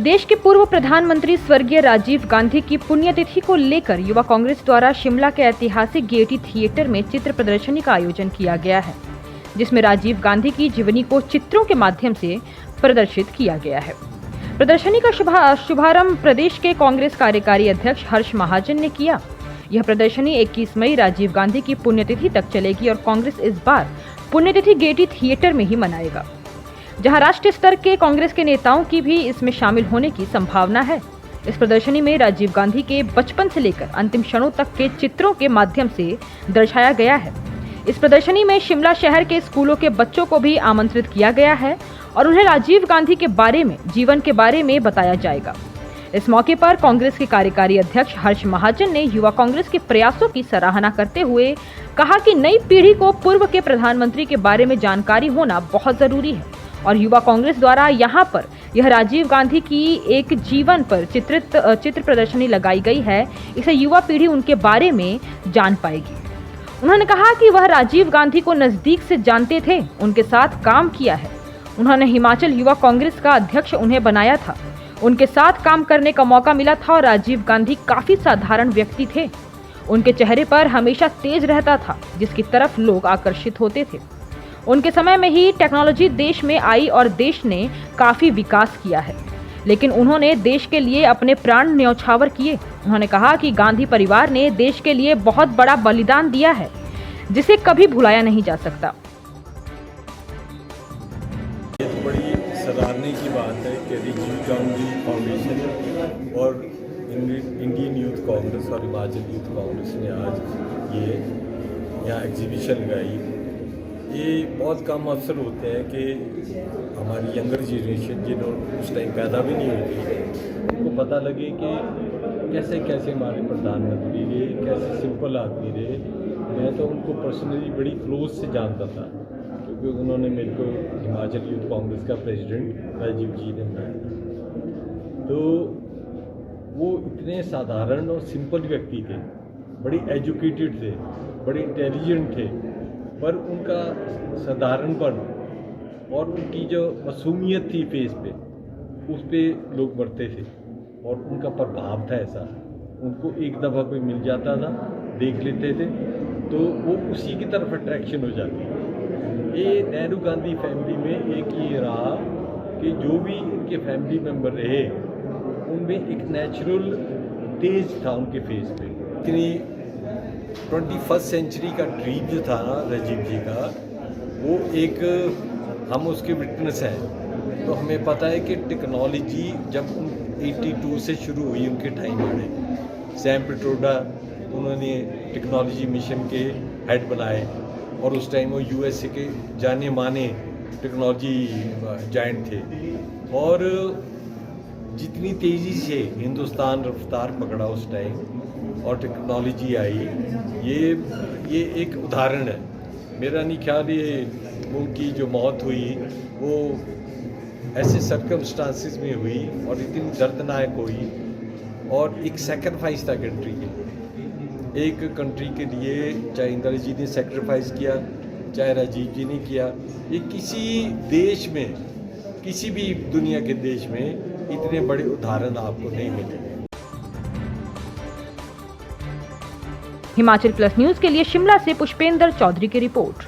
देश के पूर्व प्रधानमंत्री स्वर्गीय राजीव गांधी की पुण्यतिथि को लेकर युवा कांग्रेस द्वारा शिमला के ऐतिहासिक गेयटी थिएटर में चित्र प्रदर्शनी का आयोजन किया गया है, जिसमें राजीव गांधी की जीवनी को चित्रों के माध्यम से प्रदर्शित किया गया है। प्रदर्शनी का शुभारंभ प्रदेश के कांग्रेस कार्यकारी अध्यक्ष हर्ष महाजन ने किया। यह प्रदर्शनी 21 मई राजीव गांधी की पुण्यतिथि तक चलेगी और कांग्रेस इस बार पुण्यतिथि गेयटी थिएटर में ही मनाएगा, जहां राष्ट्रीय स्तर के कांग्रेस के नेताओं की भी इसमें शामिल होने की संभावना है। इस प्रदर्शनी में राजीव गांधी के बचपन से लेकर अंतिम क्षणों तक के चित्रों के माध्यम से दर्शाया गया है। इस प्रदर्शनी में शिमला शहर के स्कूलों के बच्चों को भी आमंत्रित किया गया है और उन्हें राजीव गांधी के बारे में, जीवन के बारे में बताया जाएगा। इस मौके पर कांग्रेस के कार्यकारी अध्यक्ष हर्ष महाजन ने युवा कांग्रेस के प्रयासों की सराहना करते हुए कहा कि नई पीढ़ी को पूर्व के प्रधानमंत्री के बारे में जानकारी होना बहुत जरूरी है और युवा कांग्रेस द्वारा यहाँ पर यह राजीव गांधी की एक जीवन पर चित्र प्रदर्शनी लगाई गई है। इसे युवा पीढ़ी उनके बारे में जान पाएगी। उन्होंने कहा कि वह राजीव गांधी को नजदीक से जानते थे, उनके साथ काम किया है। उन्होंने हिमाचल युवा कांग्रेस का अध्यक्ष उन्हें बनाया था, उनके साथ काम करने का मौका मिला था और राजीव गांधी काफी साधारण व्यक्ति थे। उनके चेहरे पर हमेशा तेज रहता था, जिसकी तरफ लोग आकर्षित होते थे। उनके समय में ही टेक्नोलॉजी देश में आई और देश ने काफी विकास किया है, लेकिन उन्होंने देश के लिए अपने प्राण न्यौछावर किए। उन्होंने कहा कि गांधी परिवार ने देश के लिए बहुत बड़ा बलिदान दिया है, जिसे कभी भुलाया नहीं जा सकता। ये तो बड़ी सराहनीय की बात है कि राजीव गांधी फाउंडेशन और इंडियन यूथ कांग्रेस और हिमाचल यूथ कांग्रेस ने आज ये यहाँ एग्जीबिशन लगाई। ये बहुत कम अवसर होते हैं कि हमारी यंगर जनरेशन जिन्होंने उस टाइम पैदा भी नहीं हुई थी, उनको पता लगे कि कैसे कैसे हमारे प्रधानमंत्री रहे, कैसे सिंपल आदमी रहे। मैं तो उनको पर्सनली बड़ी क्लोज से जानता था, क्योंकि उन्होंने मेरे को हिमाचल यूथ कांग्रेस का प्रेसिडेंट राजीव जी ने बनाया। तो वो इतने साधारण और सिंपल व्यक्ति थे, बड़ी एजुकेटेड थे, बड़े इंटेलिजेंट थे, पर उनका साधारणपन और उनकी जो मासूमियत थी फेस पे, उस पे लोग मरते थे और उनका प्रभाव था ऐसा। उनको एक दफ़ा कोई मिल जाता था, देख लेते थे तो वो उसी की तरफ अट्रैक्शन हो जाती। ये नेहरू गांधी फैमिली में एक ये रहा कि जो भी उनके फैमिली मेम्बर रहे, उनमें एक नेचुरल तेज था उनके फेस पे। इतनी 21st सेंचुरी का ड्रीम जो था ना राजीव जी का, वो एक हम उसके विटनेस हैं। तो हमें पता है कि टेक्नोलॉजी जब 82 से शुरू हुई उनके टाइम में, सैम पिट्रोडा उन्होंने टेक्नोलॉजी मिशन के हेड बनाए और उस टाइम वो USA के जाने माने टेक्नोलॉजी जायंट थे। और जितनी तेज़ी से हिंदुस्तान रफ्तार पकड़ा उस टाइम और टेक्नोलॉजी आई, ये एक उदाहरण है। मेरा नहीं ख्याल ये उनकी जो मौत हुई वो ऐसे सर्कमस्टांसिस में हुई और इतनी दर्दनाक हुई और एक सेक्रीफाइस था कंट्री के लिए। एक कंट्री के लिए चाहे इंदिरा जी ने सेक्रीफाइस किया, चाहे राजीव जी ने किया, ये किसी देश में, किसी भी दुनिया के देश में इतने बड़े उदाहरण आपको नहीं मिले। हिमाचल प्लस न्यूज के लिए शिमला से पुष्पेंद्र चौधरी की रिपोर्ट।